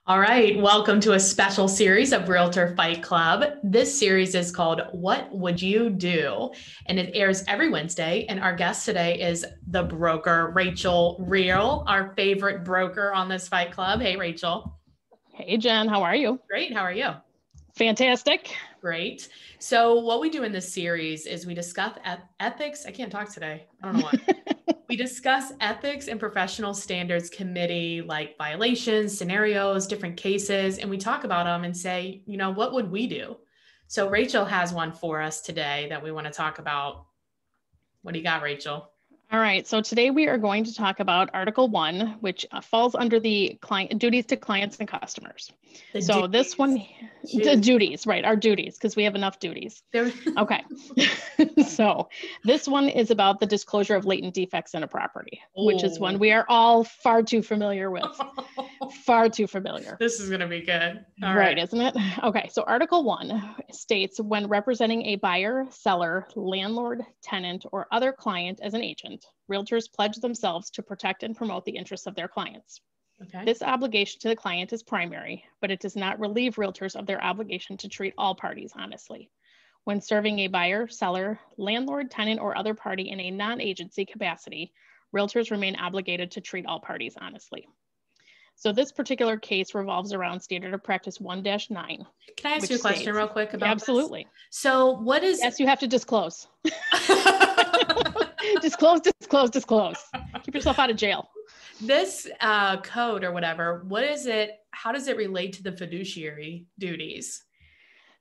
All right, welcome to a special series of Realtor Fight Club. This series is called What Would You Do? And it airs every Wednesday. And our guest today is the broker, Rachael Real, our favorite broker on this Fight Club. Hey, Rachael. Hey, Jen, how are you? Great. How are you? Fantastic. Great. So what we do in this series is we discuss ethics. I can't talk today. I don't know why. We discuss ethics and professional standards committee, like violations, scenarios, different cases, and we talk about them and say, what would we do? So Rachael has one for us today that we want to talk about. What do you got, Rachael? All right, so today we are going to talk about Article 1, which falls under the client duties to clients and customers. This one, the duties, right, our duties, because we have enough duties. Okay, so this one is about the disclosure of latent defects in a property, which is one we are all far too familiar with. Far too familiar. This is going to be good. All right, isn't it? Okay, so Article 1 states when representing a buyer, seller, landlord, tenant, or other client as an agent, realtors pledge themselves to protect and promote the interests of their clients. Okay. This obligation to the client is primary, but it does not relieve realtors of their obligation to treat all parties honestly. When serving a buyer, seller, landlord, tenant, or other party in a non-agency capacity, realtors remain obligated to treat all parties honestly. So this particular case revolves around Standard of Practice 1-9. Can I ask you a question real quick about Absolutely. This? So what is... Yes, you have to disclose. Disclose. Keep yourself out of jail. This code or whatever, what is it? How does it relate to the fiduciary duties?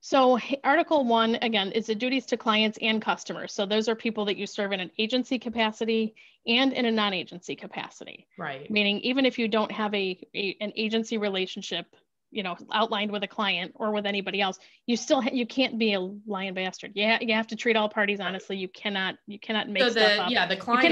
So Article 1, again, is the duties to clients and customers. So those are people that you serve in an agency capacity and in a non-agency capacity. Right. Meaning even if you don't have an agency relationship, outlined with a client or with anybody else, you can't be a lying bastard. You have to treat all parties honestly. You cannot make stuff up. Yeah, the client.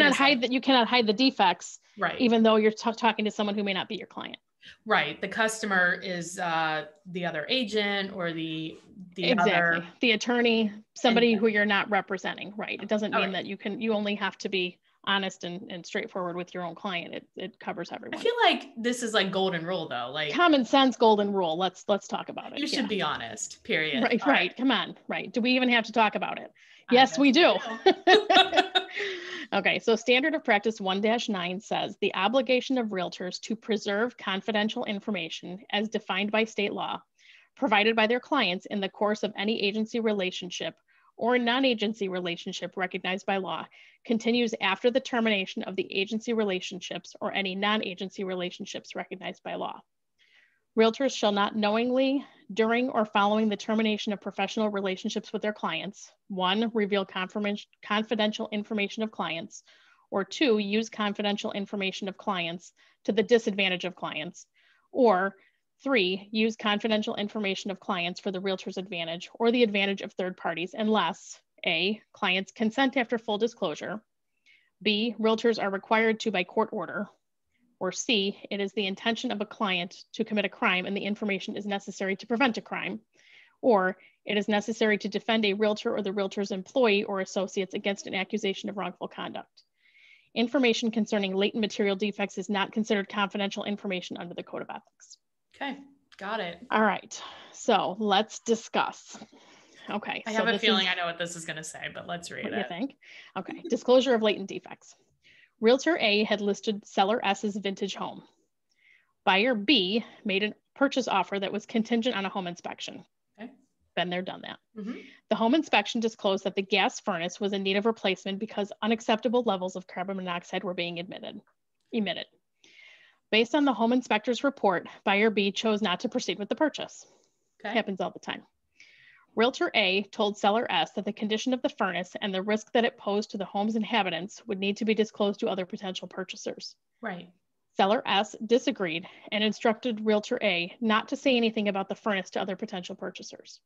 You cannot hide the defects. Right. Even though you're talking to someone who may not be your client. Right. The customer is the other agent or the exactly. The attorney, somebody who you're not representing. Right. It doesn't mean that you only have to be honest and straightforward with your own client. It covers everyone. I feel like this is like golden rule though. Like common sense golden rule. Let's talk about it. You should be honest, period. Right. Come on. Right. Do we even have to talk about it? Yes, we do. Okay, so Standard of Practice 1-9 says the obligation of realtors to preserve confidential information as defined by state law, provided by their clients in the course of any agency relationship or non-agency relationship recognized by law, continues after the termination of the agency relationships or any non-agency relationships recognized by law. Realtors shall not knowingly, during or following the termination of professional relationships with their clients, 1, reveal confidential information of clients, or 2, use confidential information of clients to the disadvantage of clients, or 3, use confidential information of clients for the realtor's advantage or the advantage of third parties unless A, clients consent after full disclosure, B, realtors are required to by court order, or C, it is the intention of a client to commit a crime and the information is necessary to prevent a crime, or it is necessary to defend a realtor or the realtor's employee or associates against an accusation of wrongful conduct. Information concerning latent material defects is not considered confidential information under the Code of Ethics. Okay, got it. All right, so let's discuss. Okay. I have a feeling I know what this is going to say, but let's read it. What do you think? Okay, disclosure of latent defects. Realtor A had listed seller S's vintage home. Buyer B made a purchase offer that was contingent on a home inspection. Okay. Been there, done that. Mm-hmm. The home inspection disclosed that the gas furnace was in need of replacement because unacceptable levels of carbon monoxide were being emitted. Based on the home inspector's report, buyer B chose not to proceed with the purchase. Okay. Happens all the time. Realtor A told seller S that the condition of the furnace and the risk that it posed to the home's inhabitants would need to be disclosed to other potential purchasers. Right. Seller S disagreed and instructed Realtor A not to say anything about the furnace to other potential purchasers.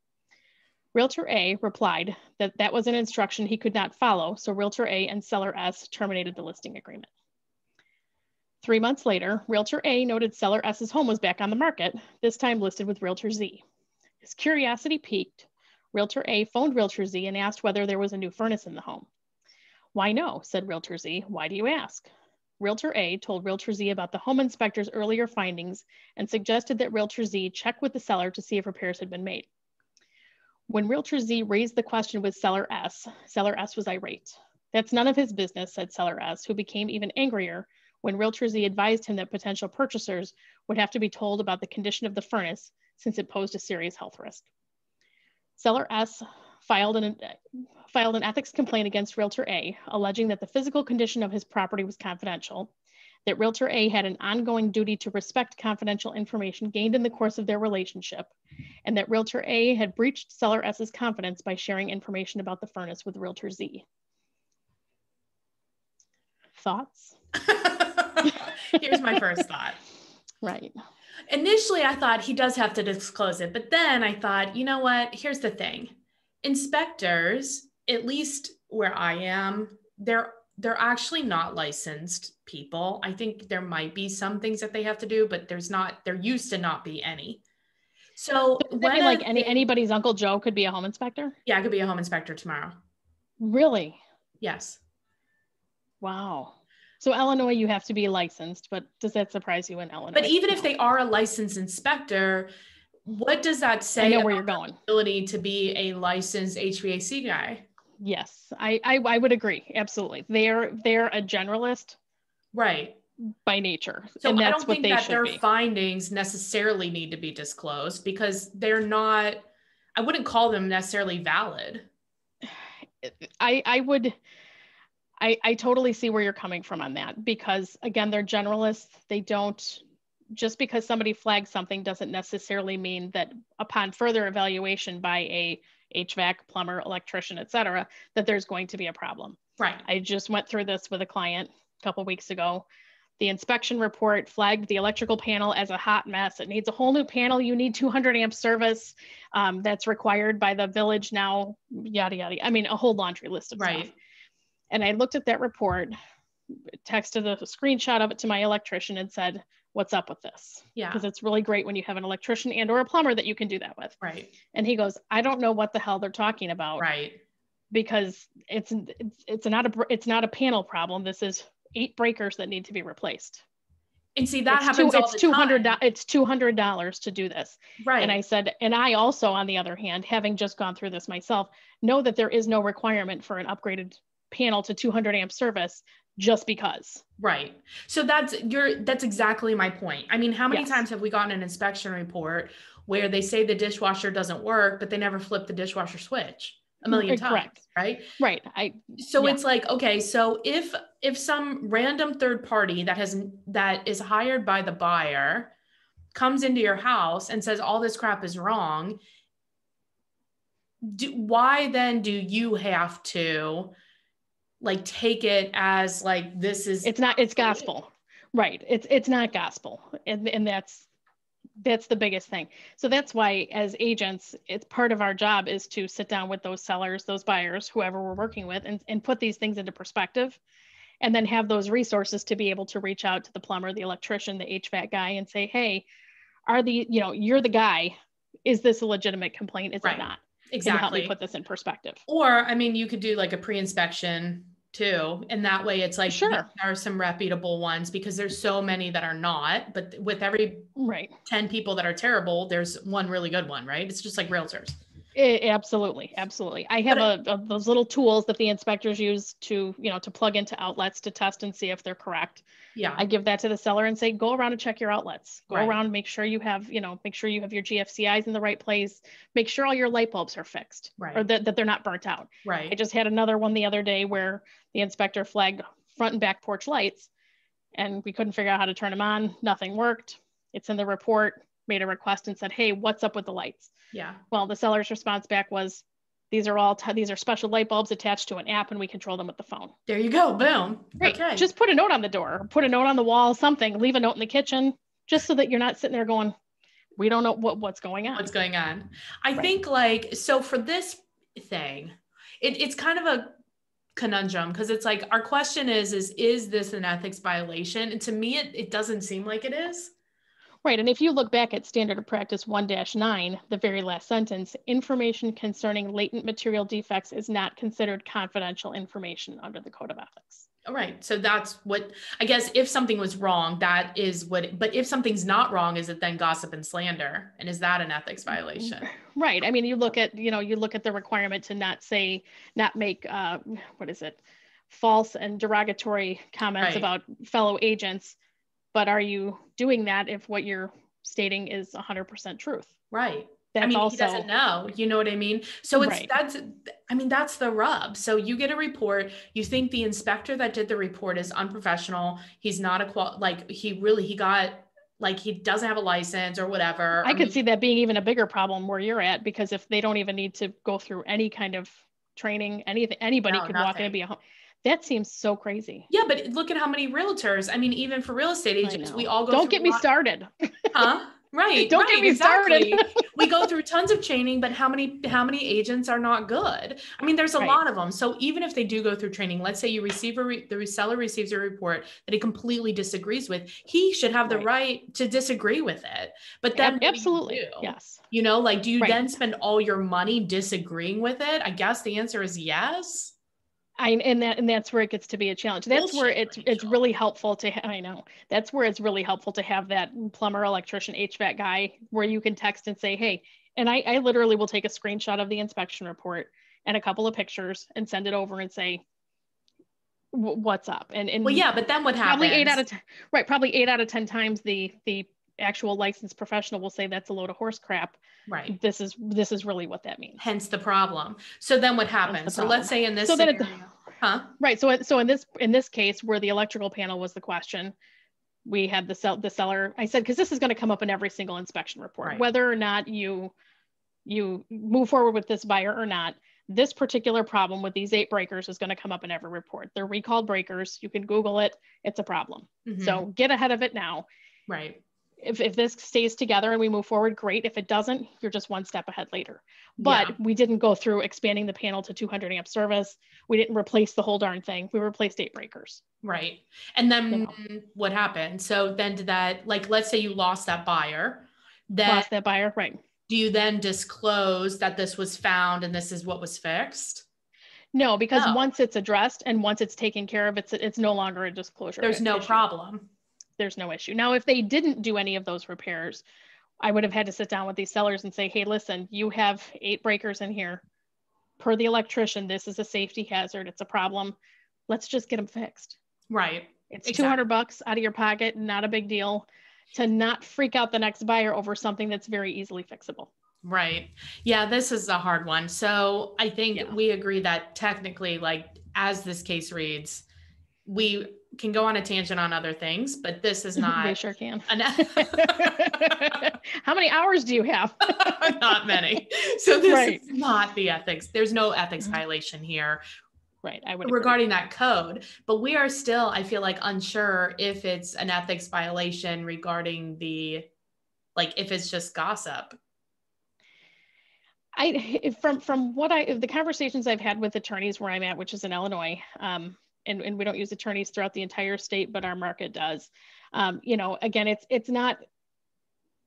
Realtor A replied that that was an instruction he could not follow, so Realtor A and seller S terminated the listing agreement. 3 months later, Realtor A noted seller S's home was back on the market, this time listed with Realtor Z. His curiosity piqued. Realtor A phoned Realtor Z and asked whether there was a new furnace in the home. Why no, said Realtor Z. Why do you ask? Realtor A told Realtor Z about the home inspector's earlier findings and suggested that Realtor Z check with the seller to see if repairs had been made. When Realtor Z raised the question with Seller S was irate. That's none of his business, said Seller S, who became even angrier when Realtor Z advised him that potential purchasers would have to be told about the condition of the furnace since it posed a serious health risk. Seller S filed an ethics complaint against Realtor A, alleging that the physical condition of his property was confidential, that Realtor A had an ongoing duty to respect confidential information gained in the course of their relationship, and that Realtor A had breached Seller S's confidence by sharing information about the furnace with Realtor Z. Thoughts? Here's my first thought. Right. Initially, I thought he does have to disclose it, but then I thought, you know what? Here's the thing. Inspectors, at least where I am, they're actually not licensed people. I think there might be some things that they have to do, but there used to not be any. So when like anybody's Uncle Joe could be a home inspector? Yeah, I could be a home inspector tomorrow. Really? Yes. Wow. So Illinois, you have to be licensed, but does that surprise you in Illinois? But even if they are a licensed inspector, what does that say? I know where you're going. Ability to be a licensed HVAC guy. Yes, I would agree. Absolutely. They're a generalist. Right. By nature. So and that's I don't think that their be. findings necessarily need to be disclosed because they're not, I wouldn't call them necessarily valid. I totally see where you're coming from on that, because again, they're generalists. They don't, just because somebody flags something doesn't necessarily mean that upon further evaluation by a HVAC, plumber, electrician, et cetera, that there's going to be a problem. Right. I just went through this with a client a couple of weeks ago. The inspection report flagged the electrical panel as a hot mess. It needs a whole new panel. You need 200 amp service that's required by the village now, yada, yada. I mean, a whole laundry list of stuff. And I looked at that report, texted a screenshot of it to my electrician and said, what's up with this? Yeah. Because it's really great when you have an electrician and or a plumber that you can do that with. Right. And he goes, I don't know what the hell they're talking about. Right. Because it's not a panel problem. This is 8 breakers that need to be replaced. And see, that happens all the time. It's $200 to do this. Right. And I said, and I also, on the other hand, having just gone through this myself, know that there is no requirement for an upgraded panel to 200 amp service just because. Right. So that's exactly my point. I mean, how many times have we gotten an inspection report where they say the dishwasher doesn't work, but they never flip the dishwasher switch? A million times, correct. Right? Right. It's like, okay, so if some random third party that is hired by the buyer comes into your house and says all this crap is wrong, why then do you have to like take it as like this is? It's gospel, right? It's not gospel, and that's the biggest thing. So that's why as agents, it's part of our job is to sit down with those sellers, those buyers, whoever we're working with, and put these things into perspective, and then have those resources to be able to reach out to the plumber, the electrician, the HVAC guy and say, hey, you're the guy. Is this a legitimate complaint? Is it not? Exactly. And help me put this in perspective. Or, I mean, you could do like a pre-inspection too. And that way it's like, sure, there are some reputable ones because there's so many that are not, but with every 10 people that are terrible, there's one really good one, right? It's just like realtors. Absolutely. Absolutely. I have those little tools that the inspectors use to plug into outlets to test and see if they're correct. Yeah. I give that to the seller and say, go around and check your outlets, go around, make sure you have your GFCIs in the right place, make sure all your light bulbs are fixed or that they're not burnt out. Right. I just had another one the other day where the inspector flagged front and back porch lights and we couldn't figure out how to turn them on. Nothing worked. It's in the report. Made a request and said, hey, what's up with the lights? Yeah. Well, the seller's response back was, these are special light bulbs attached to an app and we control them with the phone. There you go. Boom. Right. Okay. Just put a note on the door, put a note on the wall, something, leave a note in the kitchen, just so that you're not sitting there going, we don't know what's going on. What's going on. I think so for this thing, it's kind of a conundrum because it's like, our question is this an ethics violation? And to me, it doesn't seem like it is. Right. And if you look back at Standard of Practice 1-9, the very last sentence, information concerning latent material defects is not considered confidential information under the Code of Ethics. Right. So that's what, I guess, if something was wrong, that is what, but if something's not wrong, is it then gossip and slander? And is that an ethics violation? Right. I mean, you look at the requirement to not make, what is it? False and derogatory comments Right. about fellow agents. But are you doing that if what you're stating is 100% truth? Right. That's I mean, also, he doesn't know, you know what I mean? So it's, right. that's the rub. So you get a report, you think the inspector that did the report is unprofessional. He's not he doesn't have a license or whatever. I could see that being even a bigger problem where you're at, because if they don't even need to go through any kind of training, anything, anybody could walk in and be a home. That seems so crazy. Yeah, but look at how many realtors, I mean, even for real estate agents, we all go Don't get me started. Huh? Right. Don't get me started. We go through tons of training, but how many agents are not good? I mean, there's a lot of them. So even if they do go through training, let's say you receive the seller receives a report that he completely disagrees with, he should have the right to disagree with it. But then absolutely, yes. You know, like, do you then spend all your money disagreeing with it? I guess the answer is yes. And that's where it gets to be a challenge. That's where it's really helpful to, I know, that's where it's really helpful to have that plumber, electrician, HVAC guy where you can text and say, hey, and I literally will take a screenshot of the inspection report and a couple of pictures and send it over and say, what's up? And well, yeah, but then what happens? Probably 8 out of 10 times the actual licensed professional will say that's a load of horse crap. Right. This is really what that means. Hence the problem. So then what happens? So let's say in this scenario, Right. So in this case where the electrical panel was the question, we had the seller, I said, because this is going to come up in every single inspection report, whether or not you move forward with this buyer or not, this particular problem with these 8 breakers is going to come up in every report. They're recalled breakers. You can Google it. It's a problem. Mm-hmm. So get ahead of it now. Right. If this stays together and we move forward, great. If it doesn't, you're just one step ahead later. But we didn't go through expanding the panel to 200 amp service. We didn't replace the whole darn thing. We replaced 8 breakers. Right. And then what happened? So then did that, like, let's say you lost that buyer. Right. Do you then disclose that this was found and this is what was fixed? No, because once it's addressed and once it's taken care of, it's no longer a disclosure. There's no problem. There's no issue. Now, if they didn't do any of those repairs, I would have had to sit down with these sellers and say, hey, listen, you have 8 breakers in here. Per the electrician, this is a safety hazard. It's a problem. Let's just get them fixed. Right. It's $200 out of your pocket. Not a big deal. To not freak out the next buyer over something that's very easily fixable. Right. Yeah, this is a hard one. So I think we agree that technically, like, as this case reads, we can go on a tangent on other things, but this is not. We sure can. How many hours do you have? Not many. So this is not the ethics. There's no ethics violation here. Right. I would regarding that code, but we are still, I feel like, unsure if it's an ethics violation regarding if it's just gossip. From the conversations I've had with attorneys where I'm at, which is in Illinois, and we don't use attorneys throughout the entire state, but our market does. Again, it's not,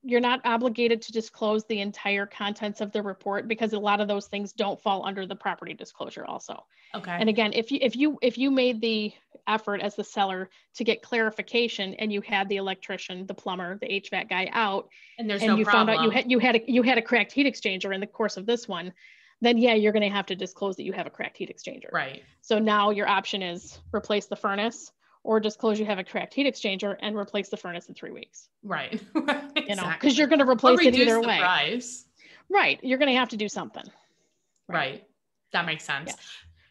you're not obligated to disclose the entire contents of the report because a lot of those things don't fall under the property disclosure also. Okay. And again, if you made the effort as the seller to get clarification and you had the electrician, the plumber, the HVAC guy out, and you found out you had a cracked heat exchanger in the course of this one, then you're going to have to disclose that you have a cracked heat exchanger. Right. So now your option is replace the furnace or disclose you have a cracked heat exchanger and replace the furnace in 3 weeks. Right. Because you're going to replace it either way. Price. Right. You're going to have to do something. Right. That makes sense. Yeah.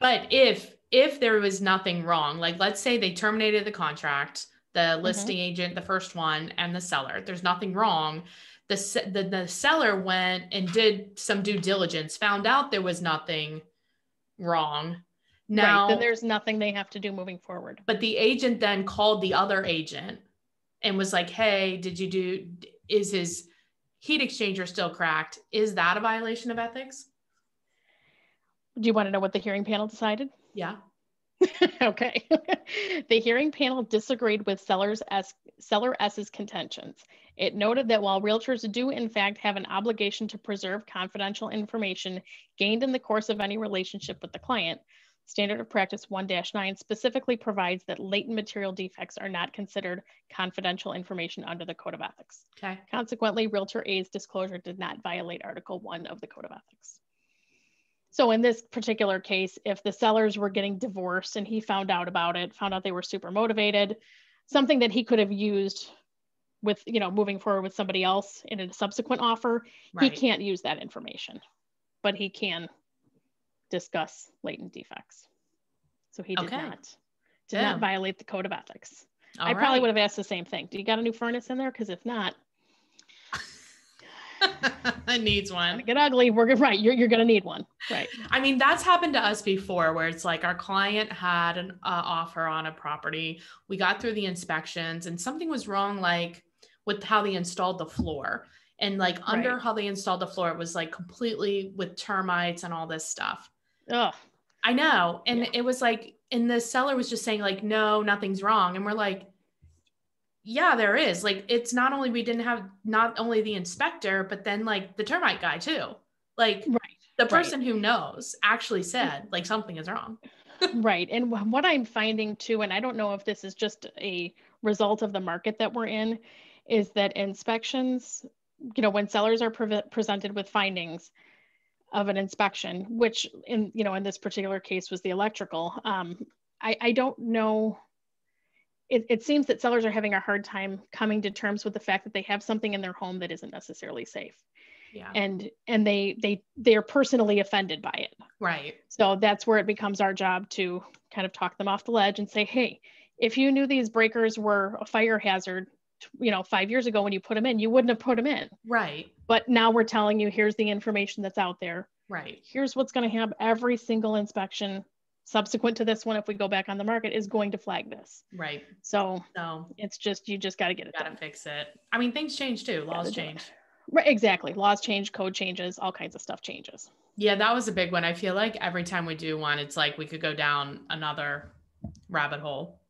But if there was nothing wrong, like let's say they terminated the contract, the listing agent, the first one, and the seller, there's nothing wrong. The seller went and did some due diligence, found out there was nothing wrong. Now, then there's nothing they have to do moving forward. But the agent then called the other agent and was like, hey, is his heat exchanger still cracked? Is that a violation of ethics? Do you want to know what the hearing panel decided? Yeah. Okay. The hearing panel disagreed with Seller S's contentions. It noted that while realtors do in fact have an obligation to preserve confidential information gained in the course of any relationship with the client, Standard of Practice 1-9 specifically provides that latent material defects are not considered confidential information under the Code of Ethics. Okay. Consequently, Realtor A's disclosure did not violate Article 1 of the Code of Ethics. So in this particular case, if the sellers were getting divorced and he found out about it, found out they were super motivated, something that he could have used with, moving forward with somebody else in a subsequent offer, he can't use that information, but he can discuss latent defects. So he did not violate the Code of Ethics. I probably would have asked the same thing. Do you got a new furnace in there? Because if not, it needs one. Get ugly. You're going to need one. Right. I mean, that's happened to us before where it's like our client had an offer on a property. We got through the inspections and something was wrong, like with how they installed the floor. And like under how they installed the floor, it was like completely with termites and all this stuff. Ugh. I know. And it was like, and the seller was just saying like, no, nothing's wrong. And we're like, yeah, there is. Like, it's not only, we didn't have not only the inspector, but then like the termite guy too. Like the person who knows actually said like something is wrong. Right. And what I'm finding too, and I don't know if this is just a result of the market that we're in, is that inspections, when sellers are presented with findings of an inspection, which in this particular case was the electrical, I don't know. It seems that sellers are having a hard time coming to terms with the fact that they have something in their home that isn't necessarily safe. Yeah. And they're personally offended by it. Right. So that's where it becomes our job to kind of talk them off the ledge and say, hey, if you knew these breakers were a fire hazard, 5 years ago when you put them in, you wouldn't have put them in. Right. But now we're telling you, here's the information that's out there. Right. Here's what's going to happen. Every single inspection subsequent to this one, if we go back on the market, is going to flag this. Right. So it's just, you just got to get it done. Got to fix it. I mean, things change too. Laws change. Right. Exactly. Laws change, code changes, all kinds of stuff changes. Yeah, that was a big one. I feel like every time we do one, it's like we could go down another rabbit hole.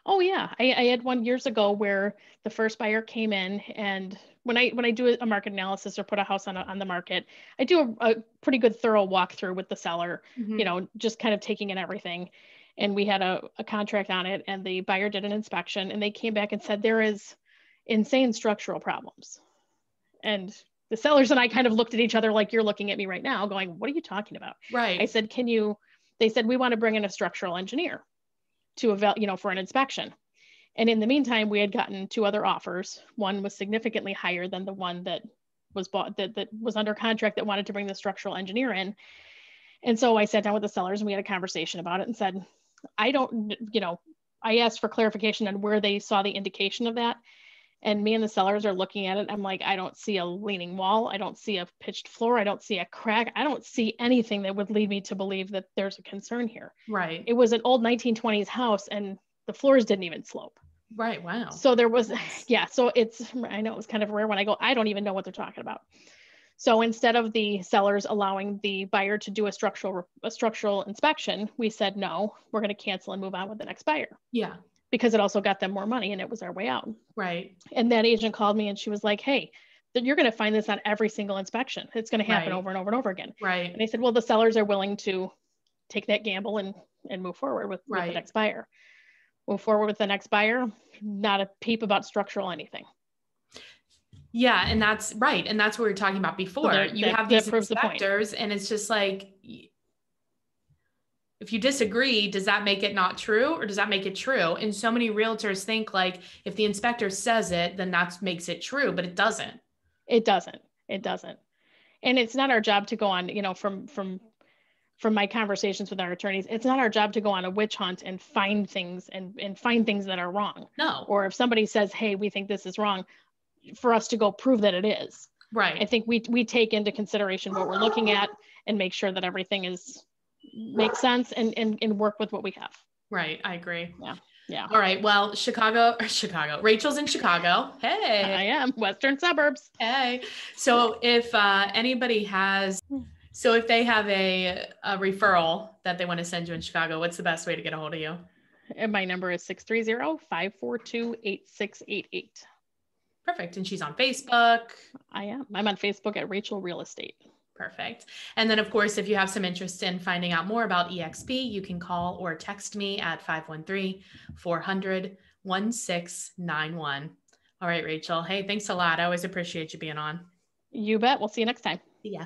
Oh yeah. I had one years ago where the first buyer came in, and when I do a market analysis or put a house on the market, I do a pretty good thorough walkthrough with the seller, just kind of taking in everything. And we had a contract on it, and the buyer did an inspection, and they came back and said, there is insane structural problems. And the sellers and I kind of looked at each other like you're looking at me right now going, what are you talking about? Right. I said, they said, we want to bring in a structural engineer to for an inspection. And in the meantime, we had gotten 2 other offers. One was significantly higher than the one that was bought, that was under contract, that wanted to bring the structural engineer in. And so I sat down with the sellers and we had a conversation about it and said, I asked for clarification on where they saw the indication of that. And me and the sellers are looking at it. I'm like, I don't see a leaning wall. I don't see a pitched floor. I don't see a crack. I don't see anything that would lead me to believe that there's a concern here. Right. It was an old 1920s house and the floors didn't even slope. Right. Wow. So there was, so I know it was kind of rare when I go, I don't even know what they're talking about. So instead of the sellers allowing the buyer to do a structural inspection, we said, no, we're going to cancel and move on with the next buyer. Yeah. Because it also got them more money and it was our way out. Right. And that agent called me and she was like, hey, you're going to find this on every single inspection. It's going to happen over and over and over again. Right. And I said, well, the sellers are willing to take that gamble and move forward with the next buyer. Move forward with the next buyer, not a peep about structural anything. Yeah. And that's right. And that's what we were talking about before. So you have these inspectors and it's just like, if you disagree, does that make it not true or does that make it true? And so many realtors think like, if the inspector says it, then that makes it true, but it doesn't. It doesn't. And it's not our job to go on, from my conversations with our attorneys, it's not our job to go on a witch hunt and find things and find things that are wrong. No. Or if somebody says, hey, we think this is wrong, for us to go prove that it is. Right. I think we take into consideration what we're looking at and make sure that everything makes sense and work with what we have. Right. I agree. Yeah. Yeah. All right. Well, Chicago. Rachel's in Chicago. Hey. I am. Western suburbs. Hey. So if anybody if they have a referral that they want to send you in Chicago, what's the best way to get a hold of you? And my number is 630-542-8688. Perfect. And she's on Facebook. I am. I'm on Facebook at Rachael Real Estate. Perfect. And then, of course, if you have some interest in finding out more about EXP, you can call or text me at 513-400-1691. All right, Rachel. Hey, thanks a lot. I always appreciate you being on. You bet. We'll see you next time. See ya.